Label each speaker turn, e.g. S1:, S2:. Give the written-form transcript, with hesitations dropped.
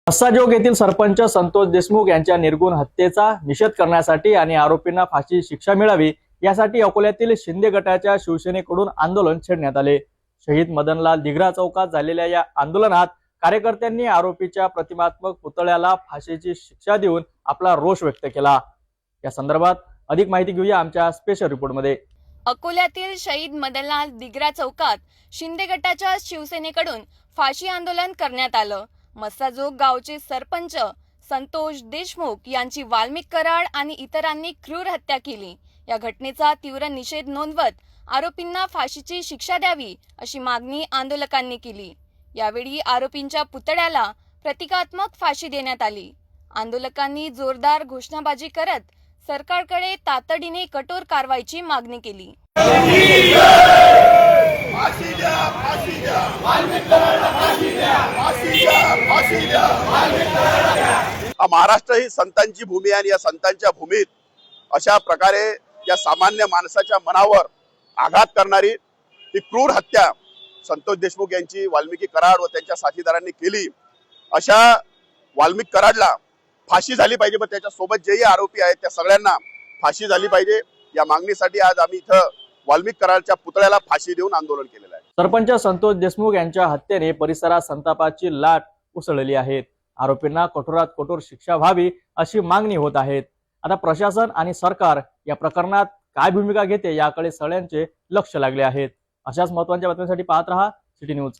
S1: मस्साजोग येथील सरपंच संतोष देशमुख यांच्या निर्गुण हत्येचा निषेध करण्यासाठी आणि आरोपींना फाशी शिक्षा मिळावी यासाठी अकोल्यातील शिंदे गटाच्या शिवसेनेकडून आंदोलन छेडण्यात आले। शहीद मदनलाल दिघरा चौकात झालेल्या या आंदोलनात कार्यकर्त्यांनी आरोपीच्या प्रतिमात्मक पुतळ्याला फाशीची शिक्षा देऊन आपला रोष व्यक्त केला। या संदर्भात अधिक माहिती घेऊया आमच्या स्पेशल रिपोर्टमध्ये।
S2: अकोल्यातील शहीद मदनलाल दिघरा चौकात शिंदे गटाच्या शिवसेनेकडून फाशी आंदोलन करण्यात आलं। मस्साजोग गावचे सरपंच संतोष देशमुख यांची वाल्मिक कराड आणि इतरांनी क्रूर हत्या केली। या घटनेचा तीव्र निषेध नोंदवत आरोपींना फाशीची शिक्षा द्यावी अशी मागणी आंदोलकांनी केली। यावेळी आरोपींच्या पुतळ्याला प्रतिकात्मक फाशी देण्यात आली। आंदोलकांनी जोरदार घोषणाबाजी करत सरकारकडे तातडीने कठोर कारवाईची मागणी केली।
S3: महाराष्ट्र ही संतांची भूमी आहे आणि या संतांच्या भूमीत अशा प्रकारे या सामान्य माणसाच्या मनावर आघात करणारी ही क्रूर हत्या संतोष देशमुख यांची वाल्मिकी कराड व त्यांच्या साथीदारांनी केली। अशा वाल्मिक कराडला फाशी झाली पाहिजे, पण त्याच्या सोबत जेही आरोपी आहेत त्या सगळ्यांना फाशी झाली पाहिजे। या मागणीसाठी आज आम्ही इथं वाल्मिक कराडच्या पुतळ्याला फाशी देऊन आंदोलन केलेलं आहे।
S1: सरपंच संतोष देशमुख यांच्या हत्येने परिसरात संतापाची लाट उसळली आहे। आरोपींना कठोरात कठोर शिक्षा व्हावी अशी मागणी होत आहे। आता प्रशासन आणि सरकार या प्रकरणात काय भूमिका घेते याकडे सगळ्यांचे लक्ष लागले आहे। अशाच महत्त्वाच्या बातम्यांसाठी पाहत रहा सिटी न्यूज।